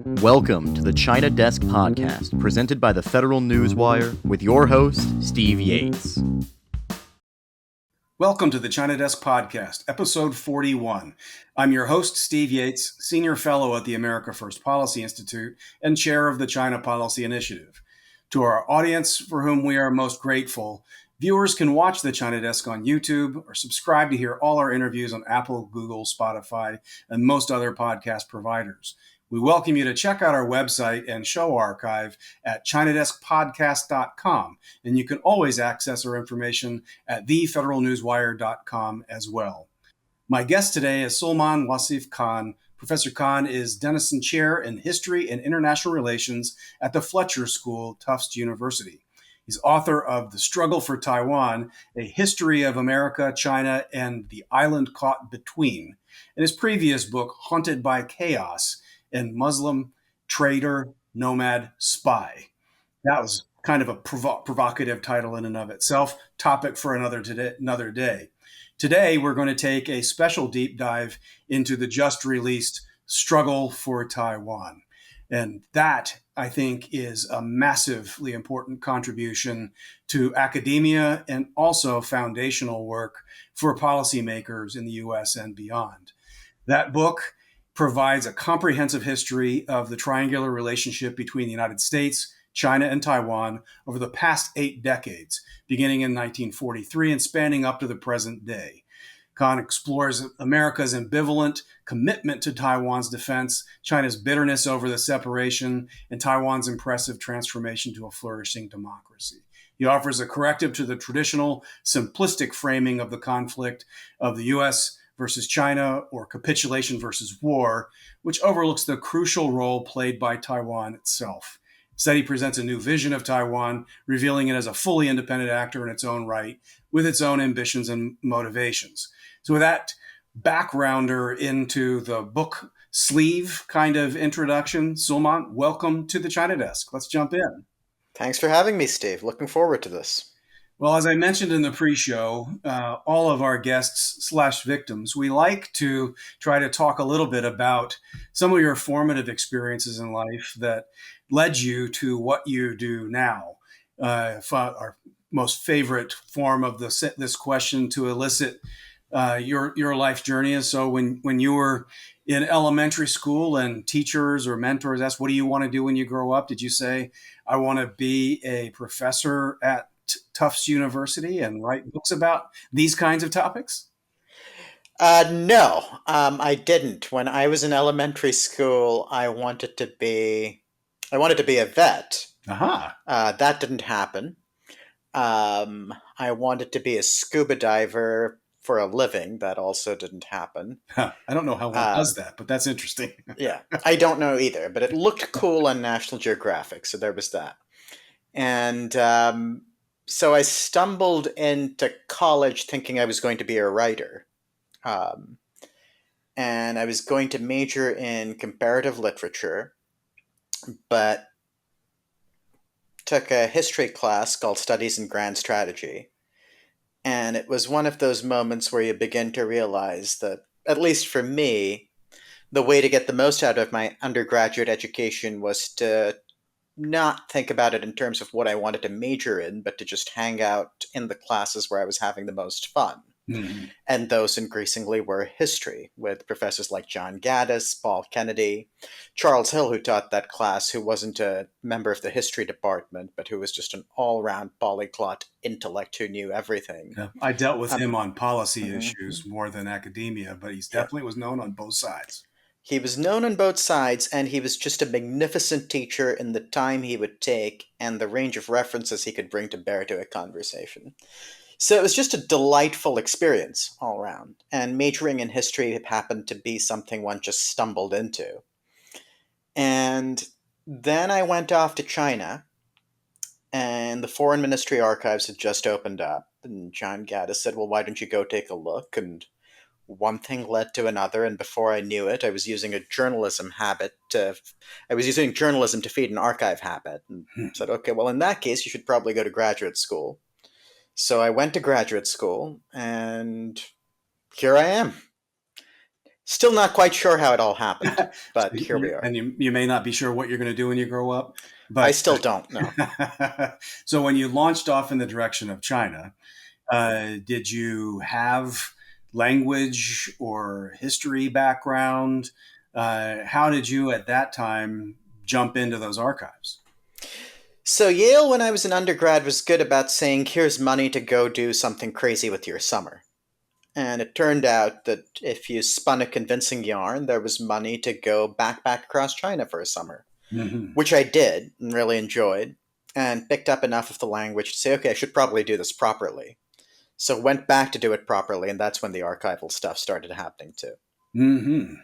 Welcome to the China Desk Podcast, presented by the Federal Newswire, with your host, Steve Yates. Welcome to the China Desk Podcast, episode 41. I'm your host, Steve Yates, Senior Fellow at the America First Policy Institute and Chair of the China Policy Initiative. To our audience, for whom we are most grateful, viewers can watch the China Desk on YouTube or subscribe to hear all our interviews on Apple, Google, Spotify, and most other podcast providers. We welcome you to check out our website and show archive at ChinaDeskPodcast.com, and you can always access our information at thefederalnewswire.com as well. My guest today is Sulmaan Wasif Khan. Professor Khan is Denison Chair in History and International Relations at the Fletcher School, Tufts University. He's author of The Struggle for Taiwan, A History of America, China, and the Island Caught Between, and his previous book, Haunted by Chaos, and Muslim, Trader, Nomad, Spy. That was kind of a provocative title in and of itself. Topic for another day. Today, we're going to take a special deep dive into the just released Struggle for Taiwan. And that, I think, is a massively important contribution to academia and also foundational work for policymakers in the U.S. and beyond. That book provides a comprehensive history of the triangular relationship between the United States, China, and Taiwan over the past 8 decades, beginning in 1943 and spanning up to the present day. Khan explores America's ambivalent commitment to Taiwan's defense, China's bitterness over the separation, and Taiwan's impressive transformation to a flourishing democracy. He offers a corrective to the traditional, simplistic framing of the conflict of the U.S. versus China, or capitulation versus war, which overlooks the crucial role played by Taiwan itself. Instead, he presents a new vision of Taiwan, revealing it as a fully independent actor in its own right, with its own ambitions and motivations. So with that backgrounder into the book sleeve kind of introduction, Sulmaan, welcome to the China Desk. Let's jump in. Thanks for having me, Steve. Looking forward to this. Well, as I mentioned in the pre-show, all of our guests / victims, we like to try to talk a little bit about some of your formative experiences in life that led you to what you do now. Our most favorite form of this question to elicit your life journey is, so when you were in elementary school and teachers or mentors asked, what do you want to do when you grow up? Did you say, I want to be a professor at Tufts University and write books about these kinds of topics? No, I didn't. When I was in elementary school, I wanted to be a vet. That didn't happen. I wanted to be a scuba diver for a living. That also didn't happen. I don't know how one does that, but that's interesting. Yeah, I don't know either, but it looked cool on National Geographic, so there was that. And so I stumbled into college thinking I was going to be a writer. And I was going to major in comparative literature, but took a history class called Studies in Grand Strategy. And it was one of those moments where you begin to realize that, at least for me, the way to get the most out of my undergraduate education was to not think about it in terms of what I wanted to major in, but to just hang out in the classes where I was having the most fun. Mm-hmm. And those increasingly were history, with professors like John Gaddis, Paul Kennedy, Charles Hill, who taught that class, who wasn't a member of the history department, but who was just an all-round polyglot intellect who knew everything. Yeah, I dealt with him on policy issues more than academia, but he definitely was known on both sides. He was known on both sides, and he was just a magnificent teacher in the time he would take and the range of references he could bring to bear to a conversation. So it was just a delightful experience all around, and majoring in history happened to be something one just stumbled into. And then I went off to China, and the Foreign Ministry archives had just opened up, and John Gaddis said, well, why don't you go take a look? And one thing led to another, and before I knew it, I was using journalism to feed an archive habit, and said, okay, well, in that case, you should probably go to graduate school. So I went to graduate school, and here I am. Still not quite sure how it all happened, but here we are. And you may not be sure what you're going to do when you grow up, but I still don't know. So when you launched off in the direction of China, did you have language or history background? How did you at that time jump into those archives? So Yale, when I was an undergrad, was good about saying, here's money to go do something crazy with your summer. And it turned out that if you spun a convincing yarn, there was money to go backpack across China for a summer, Mm-hmm. which I did and really enjoyed, and picked up enough of the language to say, okay, I should probably do this properly. So went back to do it properly, and that's when the archival stuff started happening too. Mm-hmm.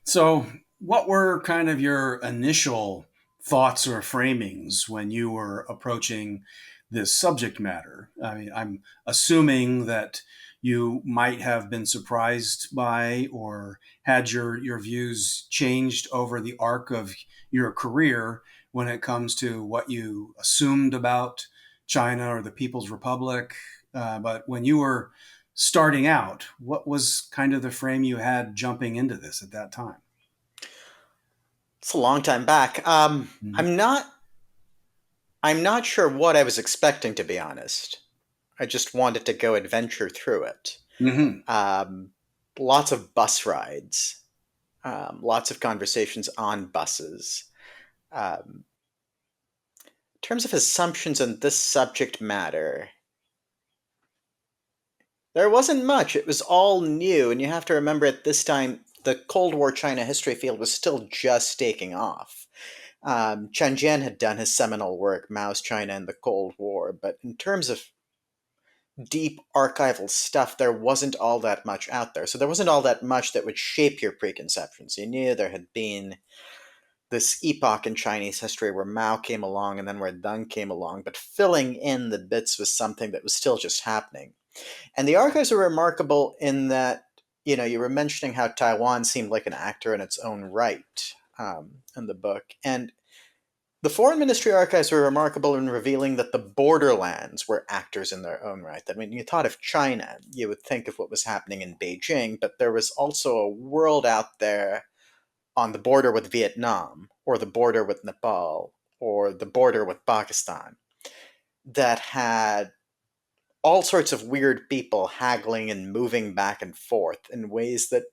So what were kind of your initial thoughts or framings when you were approaching this subject matter? I mean, I'm assuming that you might have been surprised by or had your views changed over the arc of your career when it comes to what you assumed about China or the People's Republic. But when you were starting out, what was kind of the frame you had jumping into this at that time? It's a long time back. Mm-hmm. I'm not sure what I was expecting, to be honest. I just wanted to go adventure through it. Mm-hmm. Um, Lots of bus rides, lots of conversations on buses. In terms of assumptions on this subject matter, there wasn't much. It was all new, and you have to remember at this time, the Cold War China history field was still just taking off. Chen Jian had done his seminal work, Mao's China in the Cold War, but in terms of deep archival stuff, there wasn't all that much out there. So there wasn't all that much that would shape your preconceptions. You knew there had been this epoch in Chinese history where Mao came along and then where Deng came along, but filling in the bits was something that was still just happening. And the archives are remarkable in that, you were mentioning how Taiwan seemed like an actor in its own right in the book. And the Foreign Ministry archives were remarkable in revealing that the borderlands were actors in their own right. That when you thought of China, you would think of what was happening in Beijing, but there was also a world out there on the border with Vietnam, or the border with Nepal, or the border with Pakistan, that had all sorts of weird people haggling and moving back and forth in ways that,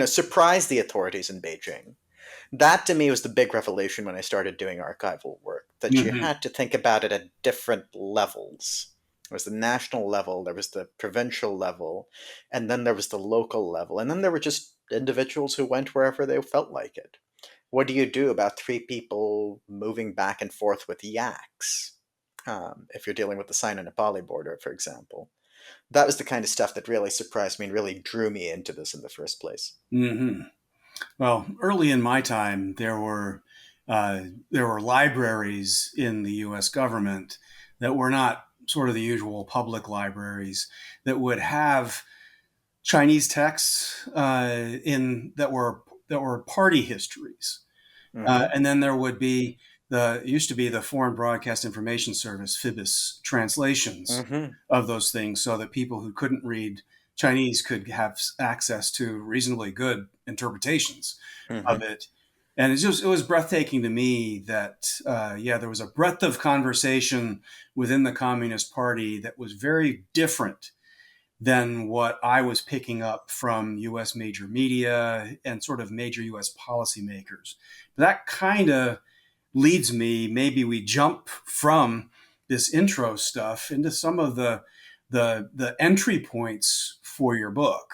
surprised the authorities in Beijing. That to me was the big revelation when I started doing archival work, that you Mm-hmm. had to think about it at different levels. There was the national level, there was the provincial level, and then there was the local level, and then there were just individuals who went wherever they felt like it. What do you do about three people moving back and forth with yaks? If you're dealing with the Sino-Nepali border, for example. That was the kind of stuff that really surprised me and really drew me into this in the first place. Mm-hmm. Well, early in my time, there were libraries in the U.S. government that were not sort of the usual public libraries that would have Chinese texts in that were party histories. Mm-hmm. And then there would be it used to be the Foreign Broadcast Information Service, FIBIS, translations Mm-hmm. of those things so that people who couldn't read Chinese could have access to reasonably good interpretations of Mm-hmm. it. And it was breathtaking to me that, there was a breadth of conversation within the Communist Party that was very different than what I was picking up from US major media and sort of major US policymakers. That kind of leads me, maybe we jump from this intro stuff into some of the entry points for your book,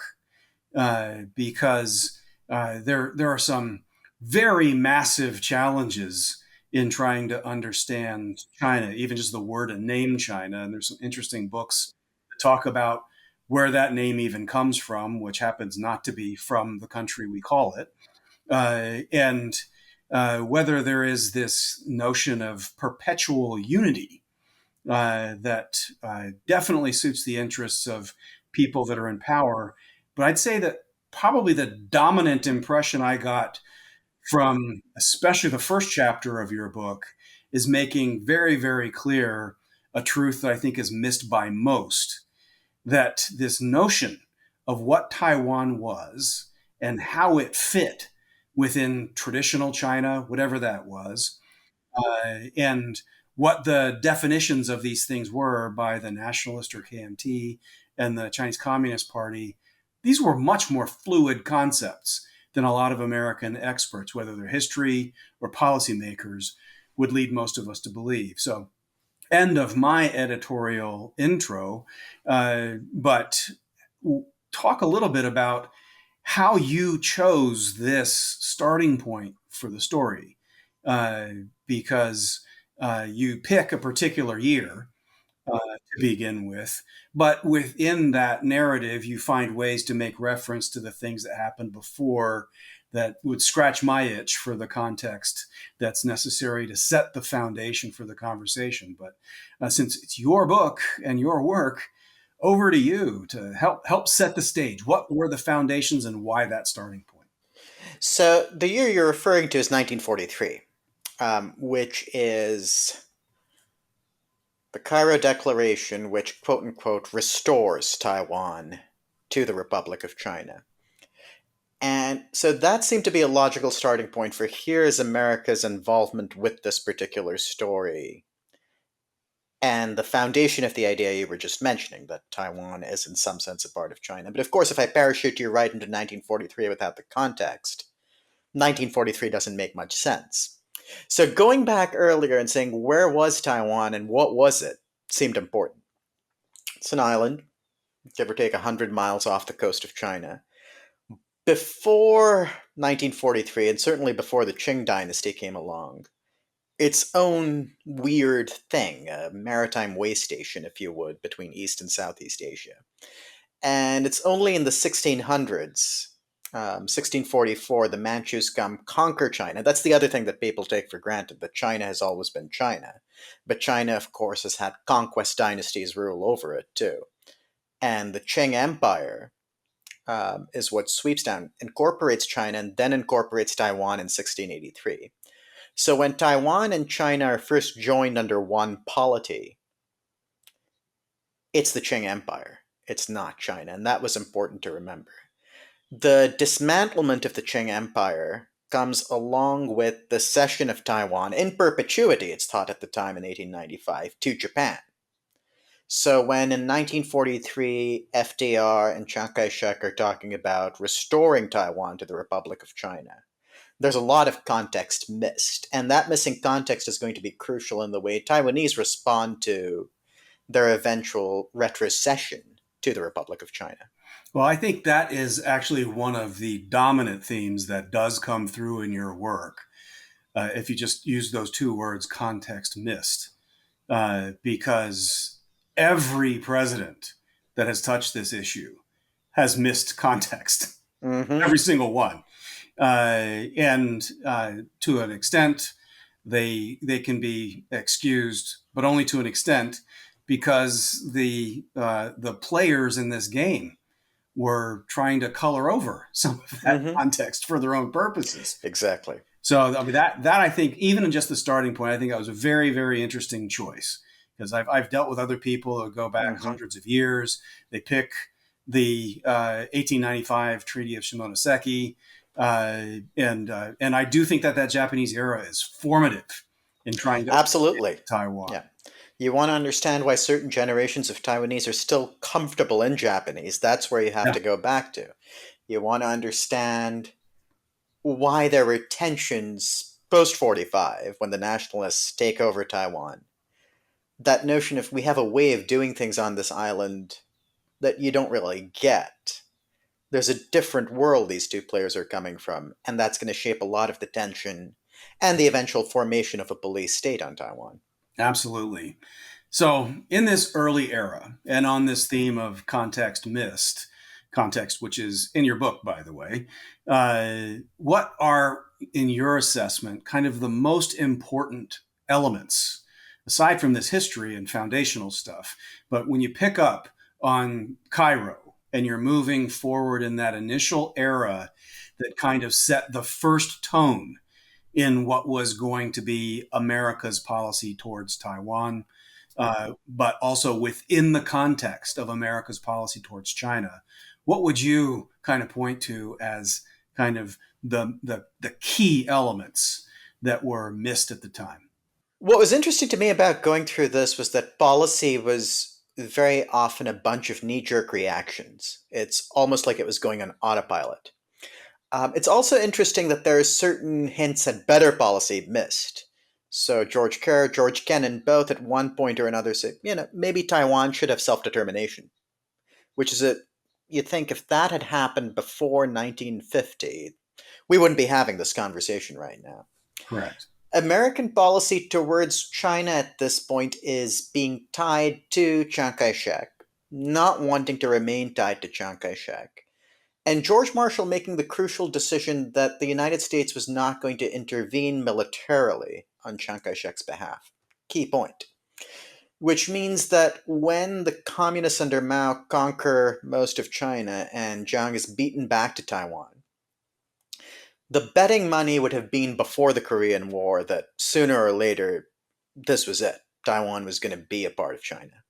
because there are some very massive challenges in trying to understand China, even just the word and name China. And there's some interesting books that talk about where that name even comes from, which happens not to be from the country we call it, and whether there is this notion of perpetual unity that definitely suits the interests of people that are in power. But I'd say that probably the dominant impression I got from especially the first chapter of your book is making very, very clear a truth that I think is missed by most, that this notion of what Taiwan was and how it fit within traditional China, whatever that was, and what the definitions of these things were by the nationalist or KMT and the Chinese Communist Party. These were much more fluid concepts than a lot of American experts, whether they're history or policymakers, would lead most of us to believe. So, end of my editorial intro, but talk a little bit about how you chose this starting point for the story, because you pick a particular year to begin with, but within that narrative, you find ways to make reference to the things that happened before that would scratch my itch for the context that's necessary to set the foundation for the conversation. But since it's your book and your work, over to you to help set the stage. What were the foundations and why that starting point? So the year you're referring to is 1943, which is the Cairo Declaration, which quote unquote restores Taiwan to the Republic of China. And so that seemed to be a logical starting point for here is America's involvement with this particular story and the foundation of the idea you were just mentioning, that Taiwan is in some sense a part of China. But of course, if I parachute you right into 1943 without the context, 1943 doesn't make much sense. So going back earlier and saying where was Taiwan and what was it seemed important. It's an island, give or take 100 miles off the coast of China. Before 1943, and certainly before the Qing dynasty came along, its own weird thing, a maritime way station, if you would, between East and Southeast Asia. And it's only in the 1600s, 1644, the Manchus come conquer China. That's the other thing that people take for granted, that China has always been China. But China, of course, has had conquest dynasties rule over it, too. And the Qing Empire is what sweeps down, incorporates China, and then incorporates Taiwan in 1683. So when Taiwan and China are first joined under one polity, it's the Qing Empire. It's not China, and that was important to remember. The dismantlement of the Qing Empire comes along with the cession of Taiwan in perpetuity, it's thought at the time in 1895, to Japan. So when in 1943, FDR and Chiang Kai-shek are talking about restoring Taiwan to the Republic of China, there's a lot of context missed, and that missing context is going to be crucial in the way Taiwanese respond to their eventual retrocession to the Republic of China. Well, I think that is actually one of the dominant themes that does come through in your work. If you just use those two words, context missed, because every president that has touched this issue has missed context, every single one. And to an extent, they can be excused, but only to an extent, because the players in this game were trying to color over some of that context for their own purposes. Exactly. So I mean, that I think, even in just the starting point, I think that was a very, very interesting choice, because I've dealt with other people who go back hundreds of years. They pick the 1895 Treaty of Shimonoseki. And I do think that Japanese era is formative in trying to absolutely Taiwan. Yeah, you want to understand why certain generations of Taiwanese are still comfortable in Japanese. That's where you have to go back to. You want to understand why there were tensions post 45 when the nationalists take over Taiwan. That notion of we have a way of doing things on this island that you don't really get. There's a different world these two players are coming from, and that's going to shape a lot of the tension and the eventual formation of a police state on Taiwan. Absolutely. So in this early era, and on this theme of context missed, context which is in your book, by the way, what are, in your assessment, kind of the most important elements, aside from this history and foundational stuff, but when you pick up on Cairo, and you're moving forward in that initial era that kind of set the first tone in what was going to be America's policy towards Taiwan, but also within the context of America's policy towards China. what would you kind of point to as kind of the key elements that were missed at the time? What was interesting to me about going through this was that policy was very often a bunch of knee jerk reactions. It's almost like it was going on autopilot. It's also interesting that there are certain hints at better policy missed. So George Kerr, George Kennan, both at one point or another say, maybe Taiwan should have self-determination, which is you'd think if that had happened before 1950, we wouldn't be having this conversation right now. Correct. American policy towards China at this point is being tied to Chiang Kai-shek, not wanting to remain tied to Chiang Kai-shek, and George Marshall making the crucial decision that the United States was not going to intervene militarily on Chiang Kai-shek's behalf. Key point. Which means that when the communists under Mao conquer most of China and Jiang is beaten back to Taiwan, the betting money would have been before the Korean War that sooner or later, this was it. Taiwan was going to be a part of China,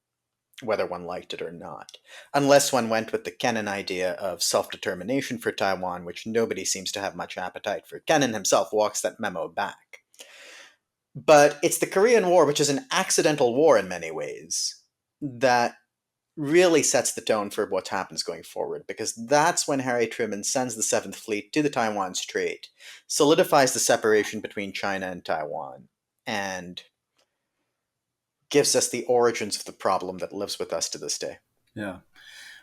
whether one liked it or not. Unless one went with the Kennan idea of self-determination for Taiwan, which nobody seems to have much appetite for. Kennan himself walks that memo back. But it's the Korean War, which is an accidental war in many ways, that really sets the tone for what happens going forward, because that's when Harry Truman sends the Seventh Fleet to the Taiwan Strait, solidifies the separation between China and Taiwan, and gives us the origins of the problem that lives with us to this day. Yeah.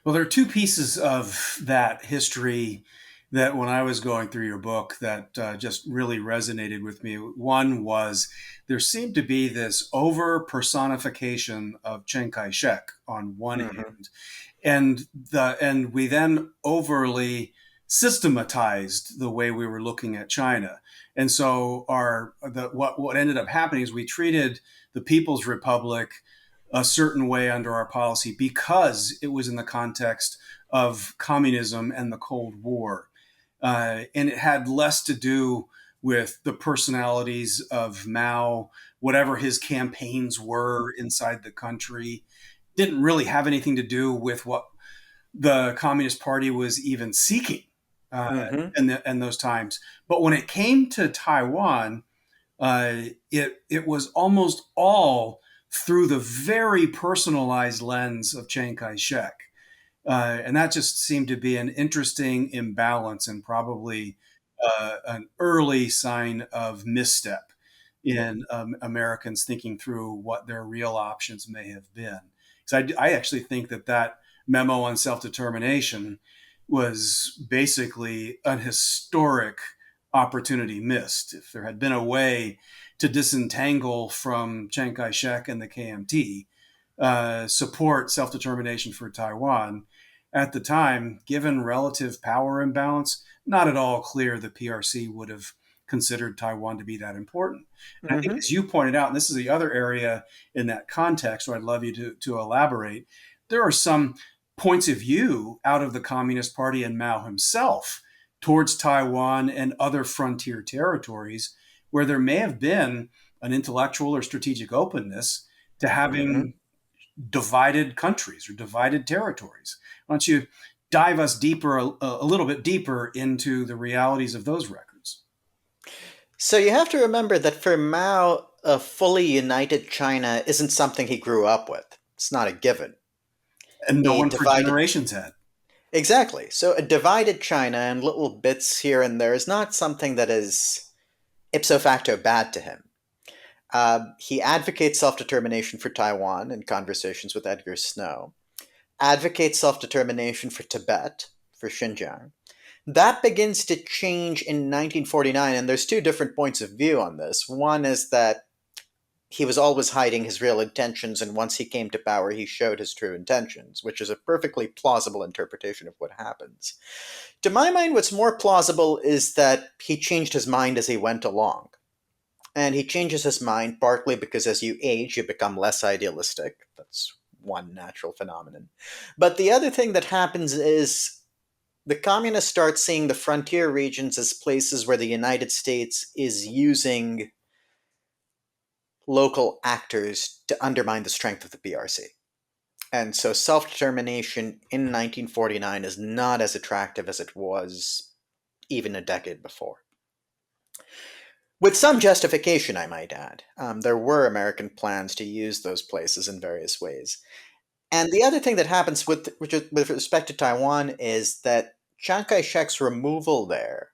Well, there are two pieces of that history that when I was going through your book that just really resonated with me. One was there seemed to be this over personification of Chiang Kai-shek on one hand, and we then overly systematized the way we were looking at China. And so what ended up happening is we treated the People's Republic a certain way under our policy because it was in the context of communism and the Cold War. And it had less to do with the personalities of Mao, whatever his campaigns were inside the country. Didn't really have anything to do with what the Communist Party was even seeking in those times. But when it came to Taiwan, it was almost all through the very personalized lens of Chiang Kai-shek. And that just seemed to be an interesting imbalance and probably an early sign of misstep in Americans thinking through what their real options may have been. So I actually think that memo on self-determination was basically an historic opportunity missed. If there had been a way to disentangle from Chiang Kai-shek and the KMT, support self-determination for Taiwan, at the time, given relative power imbalance, not at all clear the PRC would have considered Taiwan to be that important. And I think, as you pointed out, and this is the other area in that context where I'd love you to elaborate, there are some points of view out of the Communist Party and Mao himself towards Taiwan and other frontier territories where there may have been an intellectual or strategic openness to having divided countries or divided territories. Why don't you dive us deeper, a little bit deeper into the realities of those records? So you have to remember that for Mao, a fully united China isn't something he grew up with. It's not a given. And no one for generations had. Exactly. So a divided China and little bits here and there is not something that is ipso facto bad to him. He advocates self-determination for Taiwan in conversations with Edgar Snow, advocates self-determination for Tibet, for Xinjiang. That begins to change in 1949, and there's two different points of view on this. One is that he was always hiding his real intentions, and once he came to power, he showed his true intentions, which is a perfectly plausible interpretation of what happens. To my mind, what's more plausible is that he changed his mind as he went along. And he changes his mind partly because as you age, you become less idealistic. That's one natural phenomenon. But the other thing that happens is the communists start seeing the frontier regions as places where the United States is using local actors to undermine the strength of the PRC. And so self-determination in 1949 is not as attractive as it was even a decade before. With some justification, I might add. There were American plans to use those places in various ways. And the other thing that happens with respect to Taiwan is that Chiang Kai shek's removal there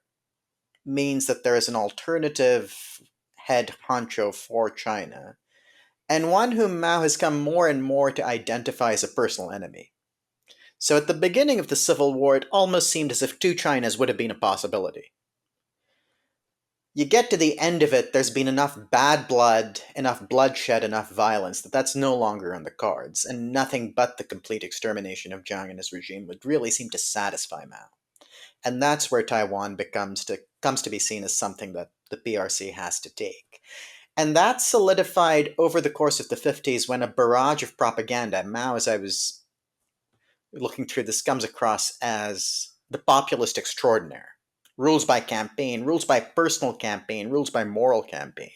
means that there is an alternative head honcho for China, and one whom Mao has come more and more to identify as a personal enemy. So at the beginning of the Civil War, it almost seemed as if two Chinas would have been a possibility. You get to the end of it, there's been enough bad blood, enough bloodshed, enough violence that that's no longer on the cards, and nothing but the complete extermination of Jiang and his regime would really seem to satisfy Mao. And that's where Taiwan comes to be seen as something that the PRC has to take. And that solidified over the course of the 50s when a barrage of propaganda, Mao, as I was looking through this, comes across as the populist extraordinaire. Rules by campaign, rules by personal campaign, rules by moral campaign,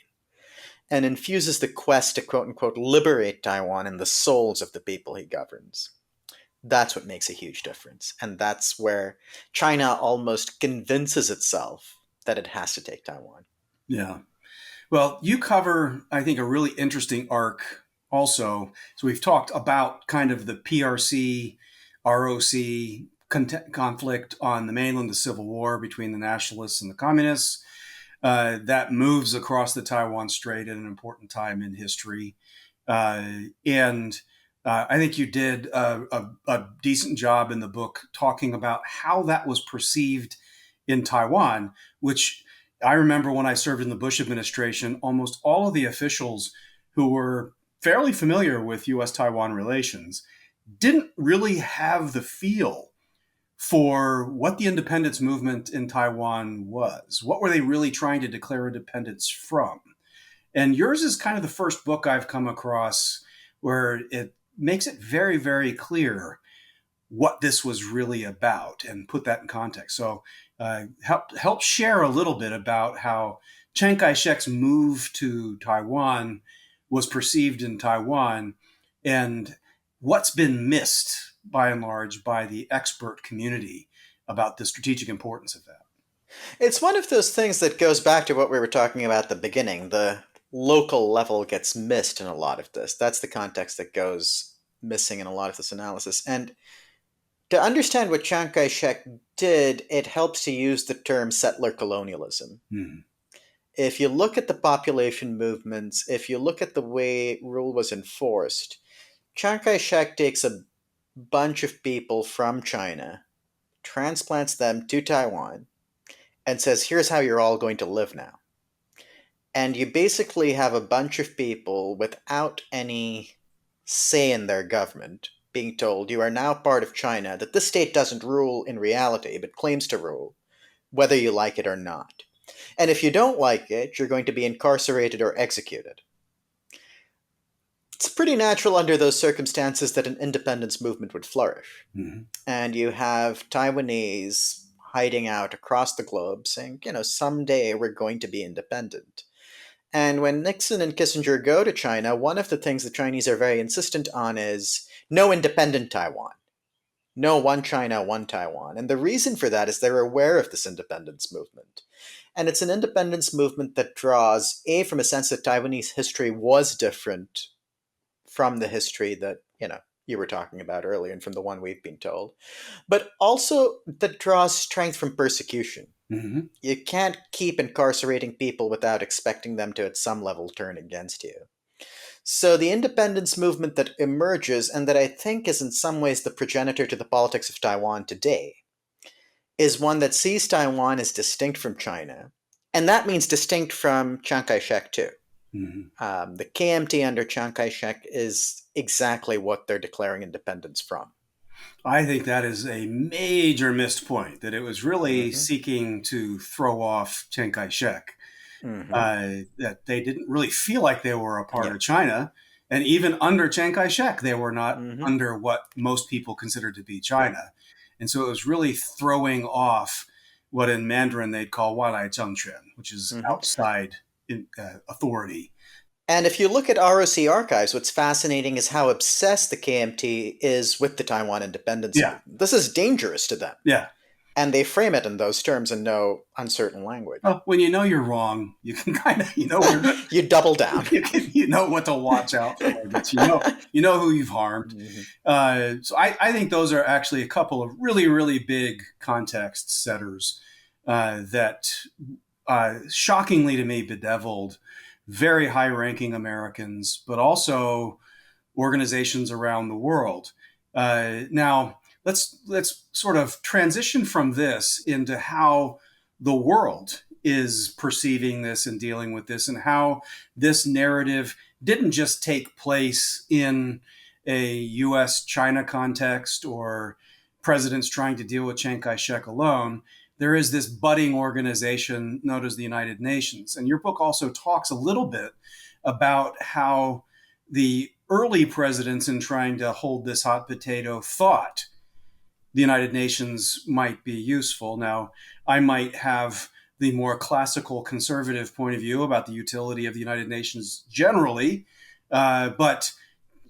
and infuses the quest to quote unquote liberate Taiwan in the souls of the people he governs. That's what makes a huge difference. And that's where China almost convinces itself that it has to take Taiwan. Yeah. Well, you cover, I think, a really interesting arc also. So we've talked about kind of the PRC, ROC conflict on the mainland, the Civil War between the nationalists and the communists. That moves across the Taiwan Strait at an important time in history. And I think you did a decent job in the book talking about how that was perceived in Taiwan, which I remember when I served in the Bush administration, almost all of the officials who were fairly familiar with U.S.-Taiwan relations didn't really have the feel for what the independence movement in Taiwan was. What were they really trying to declare independence from? And yours is kind of the first book I've come across where it makes it very, very clear what this was really about and put that in context. So help share a little bit about how Chiang Kai-shek's move to Taiwan was perceived in Taiwan and what's been missed by and large by the expert community about the strategic importance of that. It's one of those things that goes back to what we were talking about at the beginning. The local level gets missed in a lot of this. That's the context that goes missing in a lot of this analysis. And to understand what Chiang Kai shek did, it helps to use the term settler colonialism. If you look at the population movements, if you look at the way rule was enforced, Chiang Kai shek takes a bunch of people from China, transplants them to Taiwan, and says, here's how you're all going to live now. And you basically have a bunch of people without any say in their government being told you are now part of China, that this state doesn't rule in reality, but claims to rule, whether you like it or not. And if you don't like it, you're going to be incarcerated or executed. It's pretty natural under those circumstances that an independence movement would flourish. Mm-hmm. And you have Taiwanese hiding out across the globe saying, someday we're going to be independent. And when Nixon and Kissinger go to China, one of the things the Chinese are very insistent on is no independent Taiwan. No one China, one Taiwan. And the reason for that is they're aware of this independence movement. And it's an independence movement that draws, A, from a sense that Taiwanese history was different from the history that, you were talking about earlier and from the one we've been told, but also that draws strength from persecution. Mm-hmm. You can't keep incarcerating people without expecting them to, at some level, turn against you. So the independence movement that emerges, and that I think is in some ways the progenitor to the politics of Taiwan today, is one that sees Taiwan as distinct from China, and that means distinct from Chiang Kai-shek too. Mm-hmm. The KMT under Chiang Kai-shek is exactly what they're declaring independence from. I think that is a major missed point, that it was really seeking to throw off Chiang Kai-shek, that they didn't really feel like they were a part of China. And even under Chiang Kai-shek, they were not under what most people considered to be China. And so it was really throwing off what in Mandarin they'd call Walai Zhengquan, which is outside authority. And if you look at ROC archives, what's fascinating is how obsessed the KMT is with the Taiwan independence Yeah. movement. This is dangerous to them. Yeah. And they frame it in those terms in no uncertain language. Well, when you know you're wrong, you can kind of, You double down. you know what to watch out for. But you know who you've harmed. Mm-hmm. So I think those are actually a couple of really, really big context setters that shockingly to me bedeviled very high-ranking Americans, but also organizations around the world. Now, let's sort of transition from this into how the world is perceiving this and dealing with this, and how this narrative didn't just take place in a U.S.-China context or presidents trying to deal with Chiang Kai-shek alone. There is this budding organization known as the United Nations. And your book also talks a little bit about how the early presidents in trying to hold this hot potato thought the United Nations might be useful. Now, I might have the more classical conservative point of view about the utility of the United Nations generally, but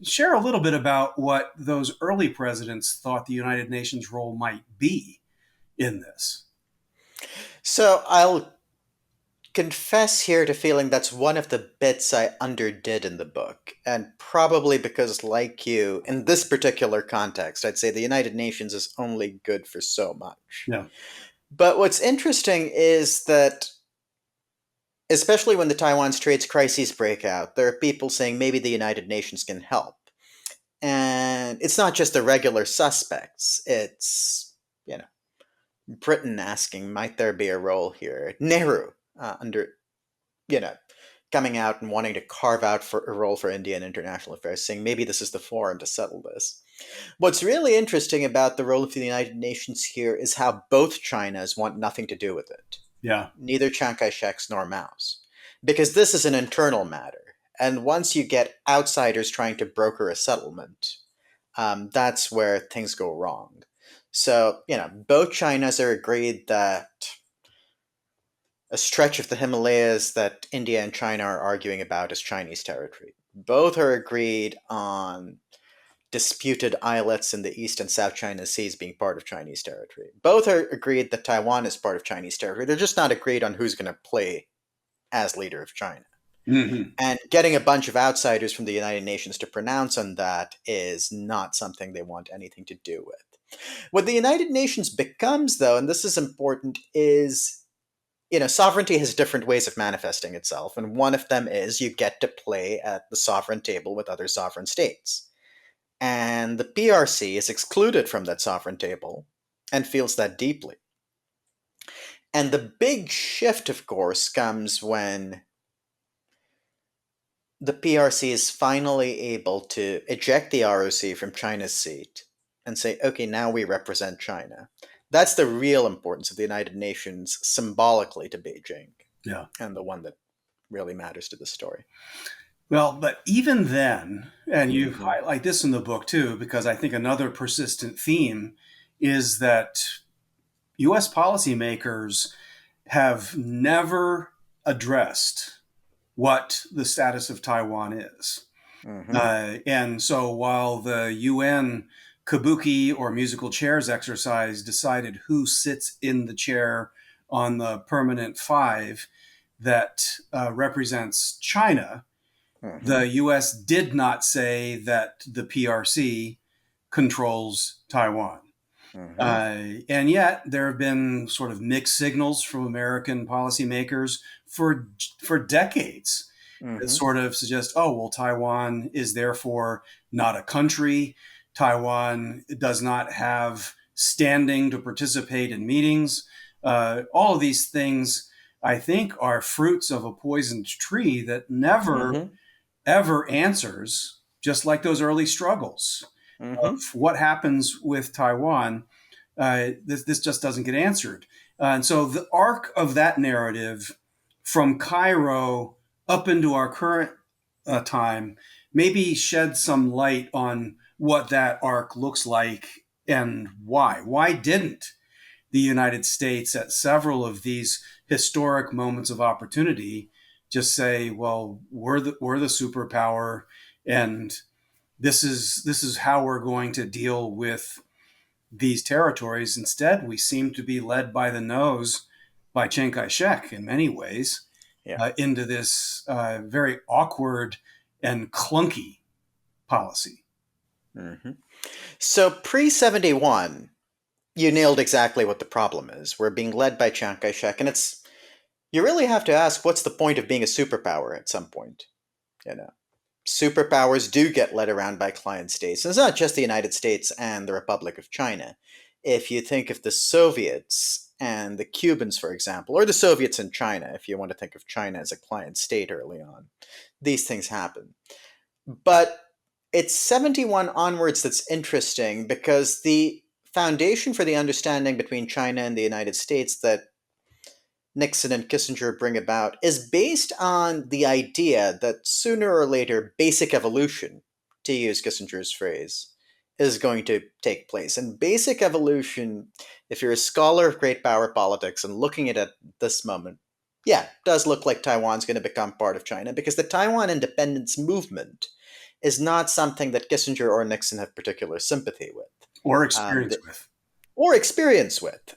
share a little bit about what those early presidents thought the United Nations role might be in this. So I'll confess here to feeling that's one of the bits I underdid in the book. And probably because, like you, in this particular context, I'd say the United Nations is only good for so much. Yeah. But what's interesting is that, especially when the Taiwan Straits crises break out, there are people saying maybe the United Nations can help. And it's not just the regular suspects. It's, Britain asking, might there be a role here? Nehru, coming out and wanting to carve out for a role for India in international affairs, saying maybe this is the forum to settle this. What's really interesting about the role of the United Nations here is how both Chinas want nothing to do with it. Yeah. Neither Chiang Kai-shek's nor Mao's. Because this is an internal matter. And once you get outsiders trying to broker a settlement, that's where things go wrong. So, both Chinas are agreed that a stretch of the Himalayas that India and China are arguing about is Chinese territory. Both are agreed on disputed islets in the East and South China Seas being part of Chinese territory. Both are agreed that Taiwan is part of Chinese territory. They're just not agreed on who's going to play as leader of China. Mm-hmm. And getting a bunch of outsiders from the United Nations to pronounce on that is not something they want anything to do with. What the United Nations becomes, though, and this is important, is, sovereignty has different ways of manifesting itself. And one of them is you get to play at the sovereign table with other sovereign states. And the PRC is excluded from that sovereign table and feels that deeply. And the big shift, of course, comes when the PRC is finally able to eject the ROC from China's seat and say, okay, now we represent China. That's the real importance of the United Nations symbolically to Beijing. Yeah. And the one that really matters to the story. Well, but even then, and you highlight this in the book too, because I think another persistent theme is that U.S. policymakers have never addressed what the status of Taiwan is. Mm-hmm. And so while the UN kabuki or musical chairs exercise decided who sits in the chair on the permanent five that represents China, mm-hmm. the U.S. did not say that the PRC controls Taiwan. Mm-hmm. And yet there have been sort of mixed signals from American policymakers for decades mm-hmm. that sort of suggest, Taiwan is therefore not a country. Taiwan does not have standing to participate in meetings. All of these things, I think, are fruits of a poisoned tree that never, mm-hmm. ever answers, just like those early struggles. Mm-hmm. Of what happens with Taiwan, this just doesn't get answered. And so the arc of that narrative from Cairo up into our current time maybe shed some light on what that arc looks like and why. Why didn't the United States at several of these historic moments of opportunity just say, well, we're the superpower, and this is how we're going to deal with these territories. Instead, we seem to be led by the nose by Chiang Kai-shek in many ways Yeah. into this very awkward and clunky policy. Hmm. So pre 71, you nailed exactly what the problem is. We're being led by Chiang Kai shek, and you really have to ask what's the point of being a superpower at some point? You know, superpowers do get led around by client states. And it's not just the United States and the Republic of China. If you think of the Soviets and the Cubans, for example, or the Soviets in China, if you want to think of China as a client state early on, these things happen. But it's 71 onwards that's interesting because the foundation for the understanding between China and the United States that Nixon and Kissinger bring about is based on the idea that sooner or later basic evolution, to use Kissinger's phrase, is going to take place. And basic evolution, if you're a scholar of great power politics and looking at it at this moment, yeah, does look like Taiwan's going to become part of China because the Taiwan independence movement is not something that Kissinger or Nixon have particular sympathy with. Or Um, experience with. or experience with.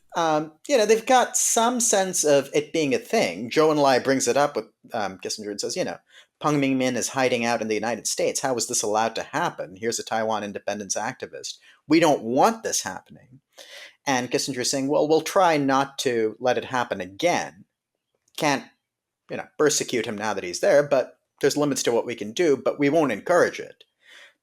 They've got some sense of it being a thing. Zhou Enlai brings it up with Kissinger and says, Peng Mingmin is hiding out in the United States. How is this allowed to happen? Here's a Taiwan independence activist. We don't want this happening. And Kissinger is saying, well, we'll try not to let it happen again. Can't, persecute him now that he's there, but there's limits to what we can do, but we won't encourage it.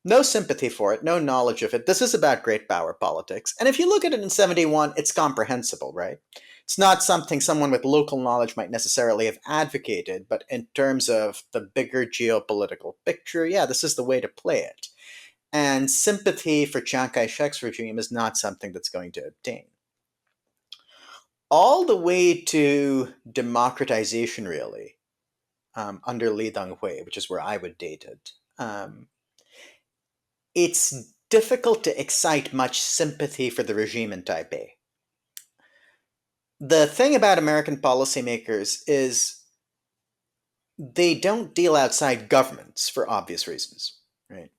No sympathy for it, no knowledge of it. This is about great power politics. And if you look at it in 71, it's comprehensible, right? It's not something someone with local knowledge might necessarily have advocated, but in terms of the bigger geopolitical picture, yeah, this is the way to play it. And sympathy for Chiang Kai shek's regime is not something that's going to obtain. All the way to democratization, really, under Li Denghui, which is where I would date it. It's difficult to excite much sympathy for the regime in Taipei. The thing about American policymakers is they don't deal outside governments for obvious reasons, right?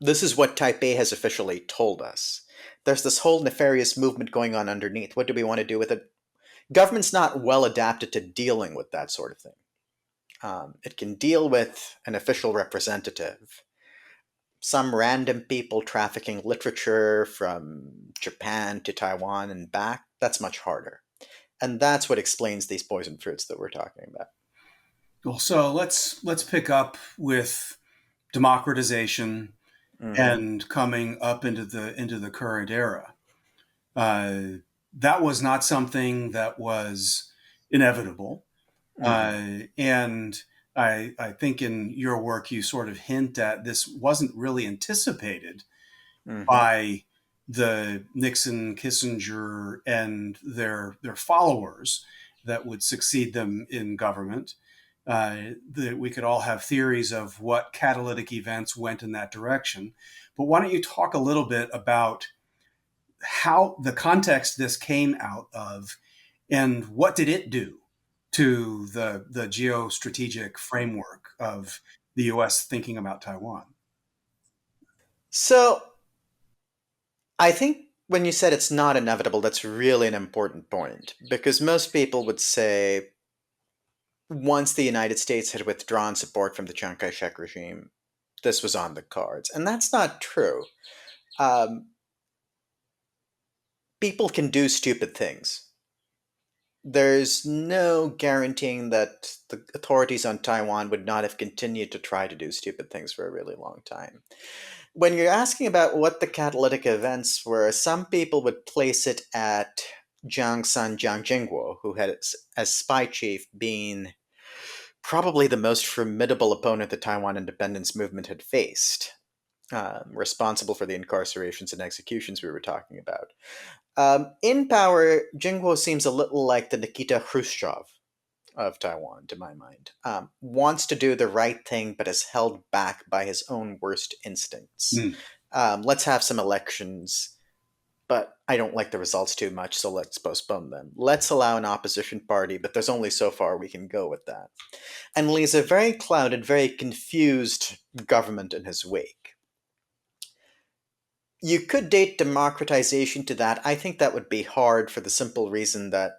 This is what Taipei has officially told us. There's this whole nefarious movement going on underneath. What do we want to do with it? Government's not well adapted to dealing with that sort of thing. It can deal with an official representative, some random people trafficking literature from Japan to Taiwan and back. That's much harder. And that's what explains these poison fruits that we're talking about. Well, so let's pick up with democratization and coming up into the current era. That was not something that was inevitable, and I think in your work you sort of hint at this wasn't really anticipated by the Nixon, Kissinger, and their followers that would succeed them in government. That we could all have theories of what catalytic events went in that direction. But why don't you talk a little bit about how the context this came out of and what did it do to the geostrategic framework of the U.S. thinking about Taiwan? So I think when you said it's not inevitable, that's really an important point because most people would say once the United States had withdrawn support from the Chiang Kai shek regime, this was on the cards. And that's not true. People can do stupid things. There's no guaranteeing that the authorities on Taiwan would not have continued to try to do stupid things for a really long time. When you're asking about what the catalytic events were, some people would place it at Jiang San Jiang Jingguo, who had, as spy chief, been probably the most formidable opponent the Taiwan independence movement had faced, responsible for the incarcerations and executions we were talking about. In power, Jingguo seems a little like the Nikita Khrushchev of Taiwan, to my mind. Wants to do the right thing, but is held back by his own worst instincts. Let's have some elections. but I don't like the results too much, so let's postpone them. Let's allow an opposition party, but there's only so far we can go with that. And leaves a very clouded, very confused government in his wake. You could date democratization to that. I think that would be hard for the simple reason that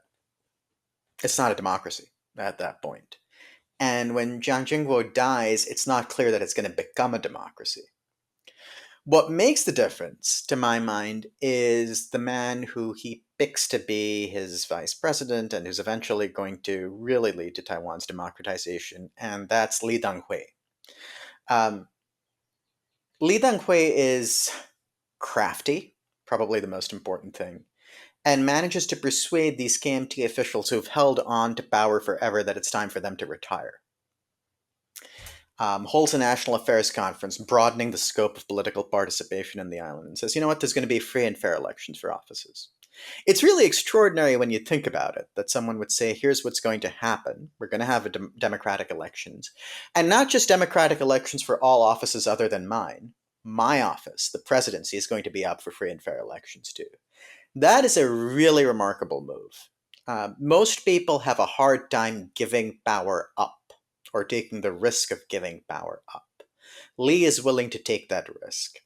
it's not a democracy at that point. And when Jiang Jingguo dies, it's not clear that it's going to become a democracy. What makes the difference, to my mind, is the man who he picks to be his vice president and who's eventually going to really lead to Taiwan's democratization, and that's Li Denghui. Um, Li Denghui is crafty, probably the most important thing, and manages to persuade these KMT officials who've held on to power forever that it's time for them to retire. Holds a national affairs conference broadening the scope of political participation in the island and says, you know what, there's going to be free and fair elections for offices. It's really extraordinary when you think about it that someone would say, here's what's going to happen. We're going to have democratic elections. And not just democratic elections for all offices other than mine. My office, the presidency, is going to be up for free and fair elections too. That is a really remarkable move. Most people have a hard time giving power up or taking the risk of giving power up. Li is willing to take that risk.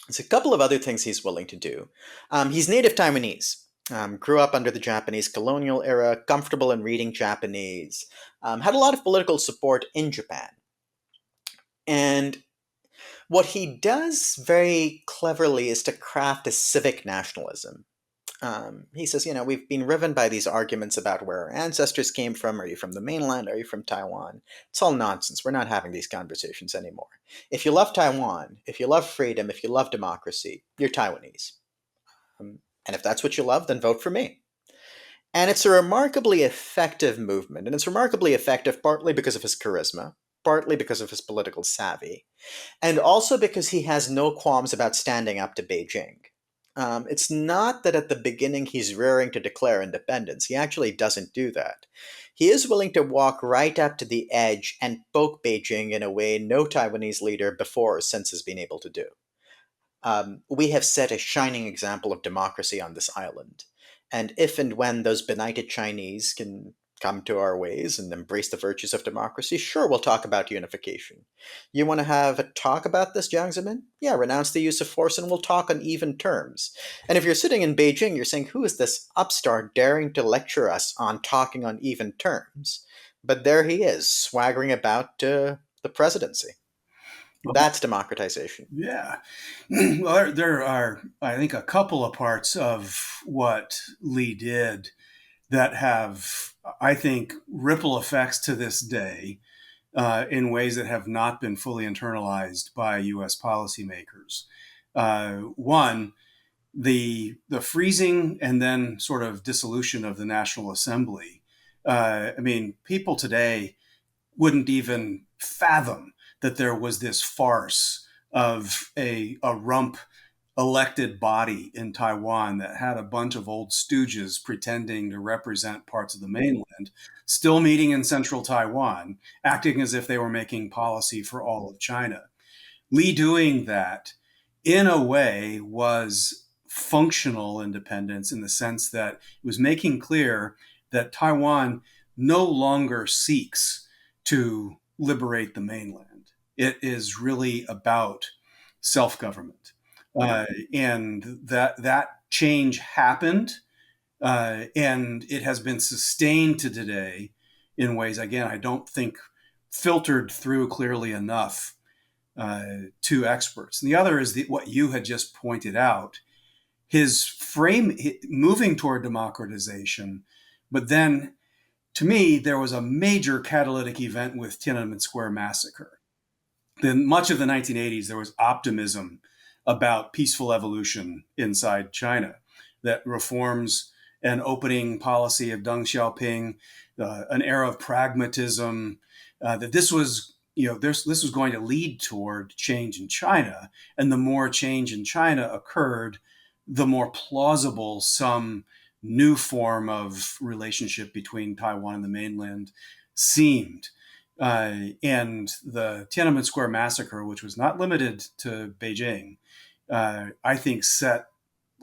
There's a couple of other things he's willing to do. He's native Taiwanese. Grew up under the Japanese colonial era, comfortable in reading Japanese, had a lot of political support in Japan. And what he does very cleverly is to craft a civic nationalism. He says, you know, we've been riven by these arguments about where our ancestors came from. Are you from the mainland? Are you from Taiwan? It's all nonsense. We're not having these conversations anymore. If you love Taiwan, if you love freedom, if you love democracy, you're Taiwanese. And if that's what you love, then vote for me. And it's a remarkably effective movement. And it's remarkably effective partly because of his charisma, partly because of his political savvy, and also because he has no qualms about standing up to Beijing. It's not that at the beginning he's raring to declare independence. He actually doesn't do that. He is willing to walk right up to the edge and poke Beijing in a way no Taiwanese leader before or since has been able to do. We have set a shining example of democracy on this island. And if and when those benighted Chinese can come to our ways and embrace the virtues of democracy, sure, we'll talk about unification. You want to have a talk about this, Jiang Zemin? Yeah, renounce the use of force and we'll talk on even terms. And if you're sitting in Beijing, you're saying, who is this upstart daring to lecture us on talking on even terms? But there he is, swaggering about the presidency. That's democratization. Yeah. Well, there are, I think, a couple of parts of what Lee did that have, I think, ripple effects to this day in ways that have not been fully internalized by U.S. policymakers. One, the freezing and then sort of dissolution of the National Assembly. I mean, people today wouldn't even fathom that there was this farce of a rump elected body in Taiwan that had a bunch of old stooges pretending to represent parts of the mainland, still meeting in central Taiwan, acting as if they were making policy for all of China. Lee doing that, in a way, was functional independence in the sense that it was making clear that Taiwan no longer seeks to liberate the mainland. It is really about self-government. And that change happened, and it has been sustained to today in ways, again, I don't think filtered through clearly enough to experts. And the other is what you had just pointed out, his frame moving toward democratization, but then, to me, there was a major catalytic event with Tiananmen Square massacre. Then much of the 1980s, there was optimism about peaceful evolution inside China, that reforms and opening policy of Deng Xiaoping, an era of pragmatism, that this was, this was going to lead toward change in China. And the more change in China occurred, the more plausible some new form of relationship between Taiwan and the mainland seemed. And the Tiananmen Square massacre, which was not limited to Beijing, I think set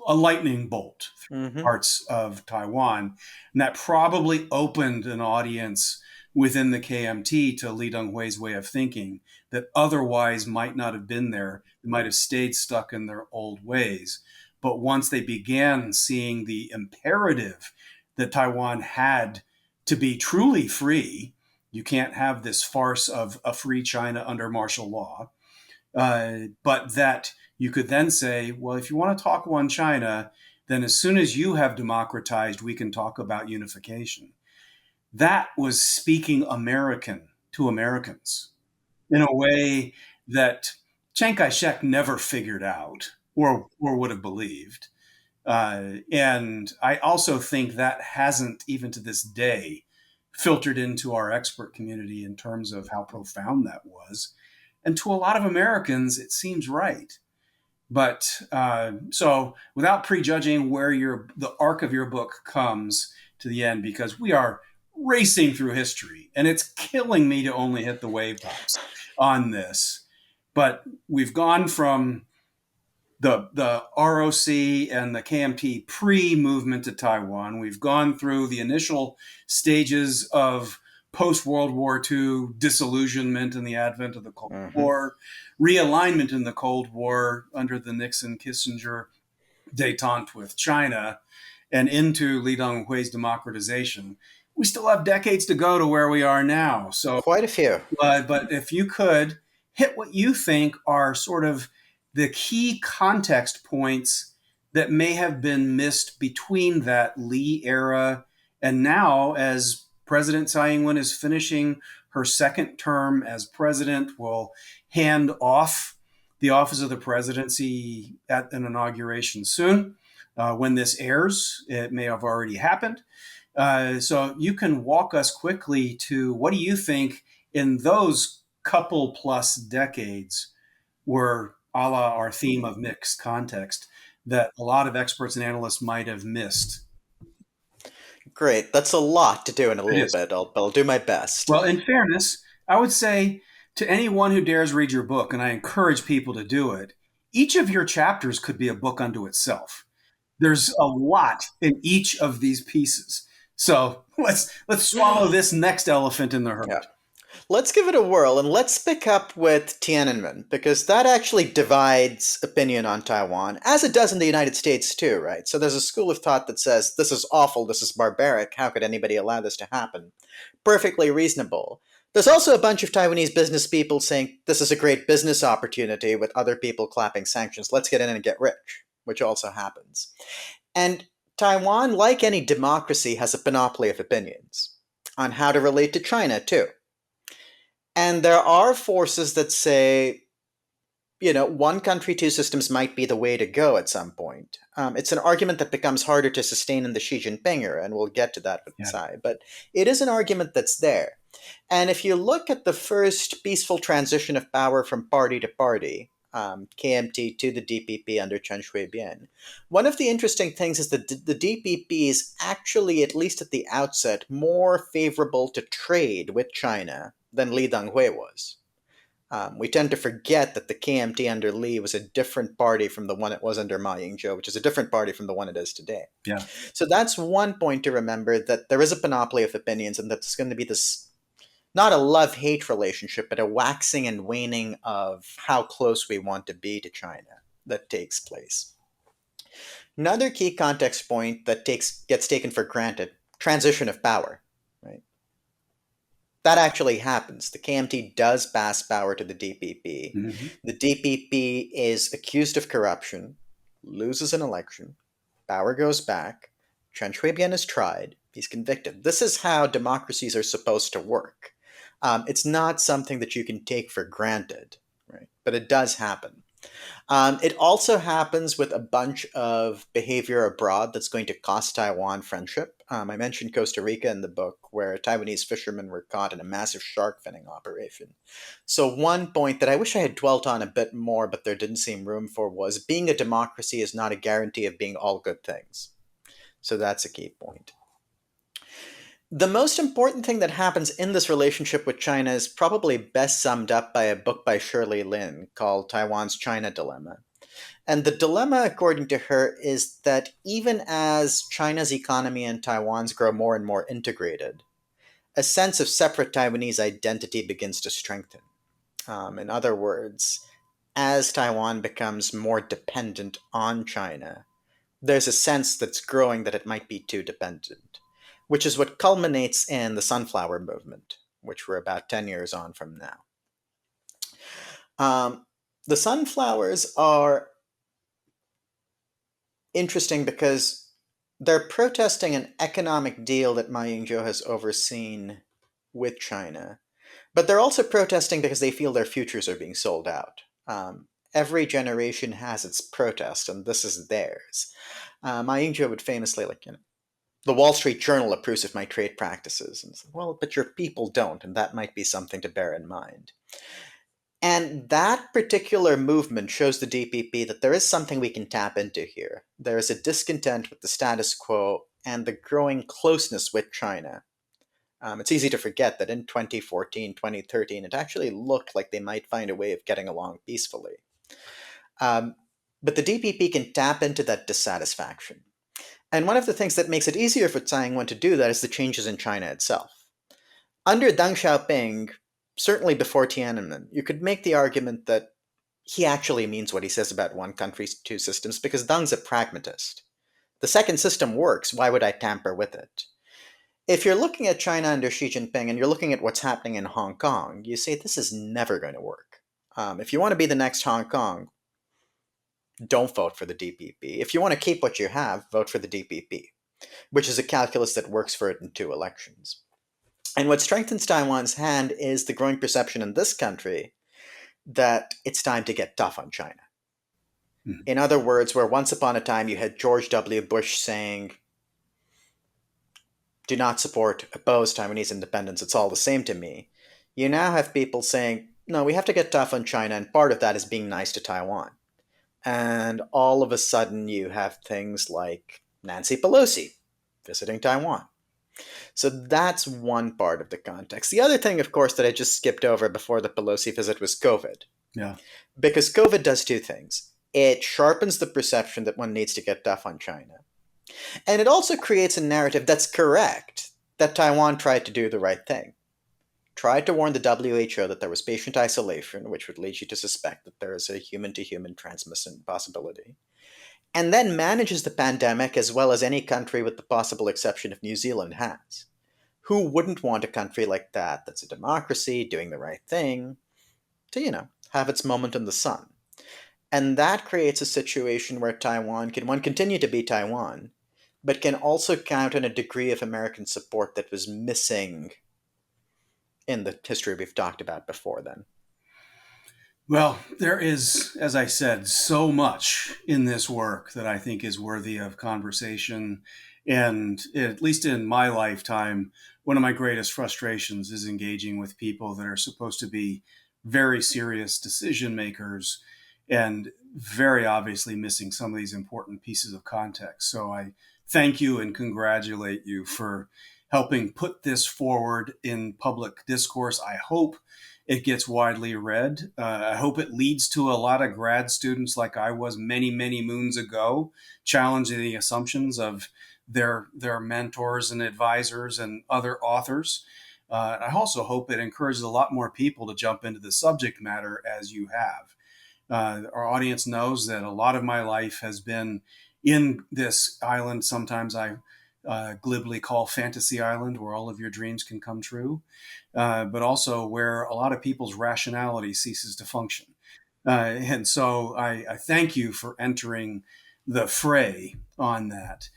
a lightning bolt through Mm-hmm. parts of Taiwan. And that probably opened an audience within the KMT to Li Denghui's way of thinking that otherwise might not have been there. They might have stayed stuck in their old ways. But once they began seeing the imperative that Taiwan had to be truly free, you can't have this farce of a free China under martial law, but that you could then say, well, if you want to talk one China, then as soon as you have democratized, we can talk about unification. That was speaking American to Americans in a way that Chiang Kai-shek never figured out or would have believed. And I also think that hasn't, even to this day, filtered into our expert community in terms of how profound that was. And to a lot of Americans, it seems right. But so without prejudging where the arc of your book comes to the end, because we are racing through history and it's killing me to only hit the wave tops on this. But we've gone from the ROC and the KMT pre-movement to Taiwan. We've gone through the initial stages of post-World War II disillusionment and the advent of the Cold War, realignment in the Cold War under the Nixon-Kissinger détente with China, and into Li Denghui's democratization. We still have decades to go to where we are now. So quite a few. But if you could hit what you think are sort of the key context points that may have been missed between that Lee era and now, as President Tsai Ing-wen is finishing her second term as president, will hand off the office of the presidency at an inauguration soon. When this airs, it may have already happened. So you can walk us quickly to what do you think in those couple plus decades were, a la our theme of mixed context, that a lot of experts and analysts might have missed? Great. That's a lot to do in a It little is. bit. I'll do my best. Well, in fairness, I would say to anyone who dares read your book, and I encourage people to do it, each of your chapters could be a book unto itself. There's a lot in each of these pieces. So let's swallow this next elephant in the herd. Yeah. Let's give it a whirl, and let's pick up with Tiananmen, because that actually divides opinion on Taiwan, as it does in the United States too, right? So there's a school of thought that says, this is awful, this is barbaric, how could anybody allow this to happen? Perfectly reasonable. There's also a bunch of Taiwanese business people saying, this is a great business opportunity, with other people clapping sanctions, let's get in and get rich, which also happens. And Taiwan, like any democracy, has a panoply of opinions on how to relate to China too. And there are forces that say, one country, two systems might be the way to go at some point. It's an argument that becomes harder to sustain in the Xi Jinping era, and we'll get to that with Tsai. But it is an argument that's there. And if you look at the first peaceful transition of power from party to party, KMT to the DPP under Chen Shui-bian, one of the interesting things is that the DPP is actually, at least at the outset, more favorable to trade with China than Li Denghui was. We tend to forget that the KMT under Li was a different party from the one it was under Ma Ying-jeou, which is a different party from the one it is today. Yeah. So that's one point to remember, that there is a panoply of opinions, and that there's going to be this, not a love-hate relationship, but a waxing and waning of how close we want to be to China that takes place. Another key context point that gets taken for granted, transition of power. That actually happens. The KMT does pass power to the DPP. Mm-hmm. The DPP is accused of corruption, loses an election, power goes back, Chen Shui-bian is tried, he's convicted. This is how democracies are supposed to work. It's not something that you can take for granted, right? But it does happen. It also happens with a bunch of behavior abroad that's going to cost Taiwan friendship. I mentioned Costa Rica in the book, where Taiwanese fishermen were caught in a massive shark finning operation. So one point that I wish I had dwelt on a bit more, but there didn't seem room for, was being a democracy is not a guarantee of being all good things. So that's a key point. The most important thing that happens in this relationship with China is probably best summed up by a book by Shirley Lin called Taiwan's China Dilemma. And the dilemma, according to her, is that even as China's economy and Taiwan's grow more and more integrated, a sense of separate Taiwanese identity begins to strengthen. In other words, as Taiwan becomes more dependent on China, there's a sense that's growing that it might be too dependent, which is what culminates in the sunflower movement, which we're about 10 years on from now. The sunflowers are interesting because they're protesting an economic deal that Ma Ying-jeou has overseen with China. But they're also protesting because they feel their futures are being sold out. Every generation has its protest, and this is theirs. Ma Ying-jeou would famously, the Wall Street Journal approves of my trade practices. And it's like, well, but your people don't, and that might be something to bear in mind. And that particular movement shows the DPP that there is something we can tap into here. There is a discontent with the status quo and the growing closeness with China. It's easy to forget that in 2014, 2013, it actually looked like they might find a way of getting along peacefully. But the DPP can tap into that dissatisfaction. And one of the things that makes it easier for Tsai Ing-wen to do that is the changes in China itself. Under Deng Xiaoping, certainly before Tiananmen, you could make the argument that he actually means what he says about one country, two systems, because Deng's a pragmatist. The second system works, why would I tamper with it? If you're looking at China under Xi Jinping and you're looking at what's happening in Hong Kong, you say this is never going to work. If you want to be the next Hong Kong, don't vote for the DPP. If you want to keep what you have, vote for the DPP, which is a calculus that works for it in 2 elections. And what strengthens Taiwan's hand is the growing perception in this country that it's time to get tough on China. Mm-hmm. In other words, where once upon a time you had George W. Bush saying, do not support, oppose Taiwanese independence, it's all the same to me, you now have people saying, no, we have to get tough on China, and part of that is being nice to Taiwan. And all of a sudden you have things like Nancy Pelosi visiting Taiwan. So that's one part of the context. The other thing, of course, that I just skipped over before the Pelosi visit was COVID. Yeah. Because COVID does 2 things. It sharpens the perception that one needs to get tough on China. And it also creates a narrative that's correct, that Taiwan tried to do the right thing. Tried to warn the WHO that there was patient isolation, which would lead you to suspect that there is a human-to-human transmission possibility. And then manages the pandemic as well as any country with the possible exception of New Zealand has. Who wouldn't want a country like that, that's a democracy, doing the right thing, to, have its moment in the sun? And that creates a situation where Taiwan can continue to be Taiwan, but can also count on a degree of American support that was missing in the history we've talked about before then. Well, there is, as I said, so much in this work that I think is worthy of conversation. And at least in my lifetime, one of my greatest frustrations is engaging with people that are supposed to be very serious decision makers and very obviously missing some of these important pieces of context. So I thank you and congratulate you for helping put this forward in public discourse. I hope it gets widely read. I hope it leads to a lot of grad students like I was many, many moons ago, challenging the assumptions of their mentors and advisors and other authors. I also hope it encourages a lot more people to jump into the subject matter as you have. Our audience knows that a lot of my life has been in this island. Sometimes I glibly call Fantasy Island, where all of your dreams can come true, but also where a lot of people's rationality ceases to function. And so I thank you for entering the fray on that.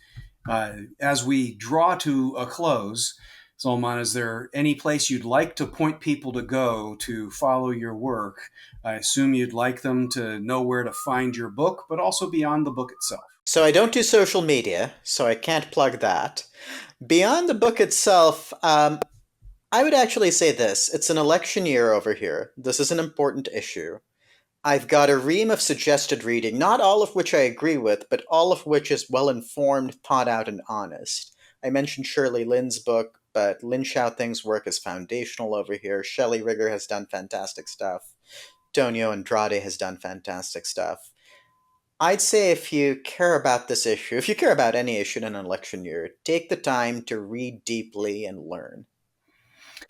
As we draw to a close, Sulmaan, is there any place you'd like to point people to go to follow your work? I assume you'd like them to know where to find your book, but also beyond the book itself. So I don't do social media, so I can't plug that. Beyond the book itself, I would actually say this. It's an election year over here. This is an important issue. I've got a ream of suggested reading, not all of which I agree with, but all of which is well-informed, thought out, and honest. I mentioned Shirley Lin's book, but Lin Xiaoting's work is foundational over here. Shelley Rigger has done fantastic stuff. Tonio Andrade has done fantastic stuff. I'd say if you care about this issue, if you care about any issue in an election year, take the time to read deeply and learn.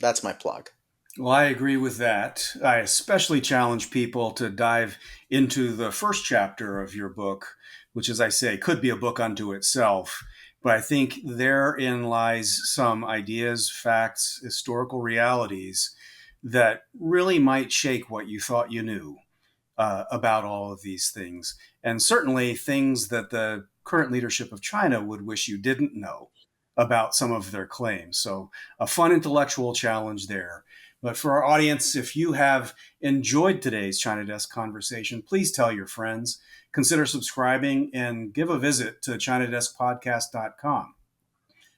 That's my plug. Well, I agree with that. I especially challenge people to dive into the first chapter of your book, which, as I say, could be a book unto itself. But I think therein lies some ideas, facts, historical realities that really might shake what you thought you knew about all of these things. And certainly things that the current leadership of China would wish you didn't know about some of their claims. So a fun intellectual challenge there. But for our audience, if you have enjoyed today's China Desk conversation, please tell your friends, consider subscribing, and give a visit to ChinaDeskPodcast.com.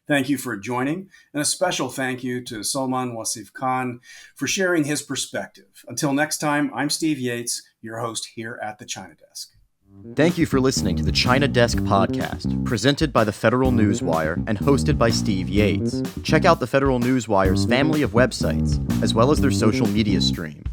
Thank you for joining, and a special thank you to Sulmaan Wasif Khan for sharing his perspective. Until next time, I'm Steve Yates, your host here at the China Desk. Thank you for listening to the China Desk podcast, presented by the Federal Newswire and hosted by Steve Yates. Check out the Federal Newswire's family of websites, as well as their social media stream.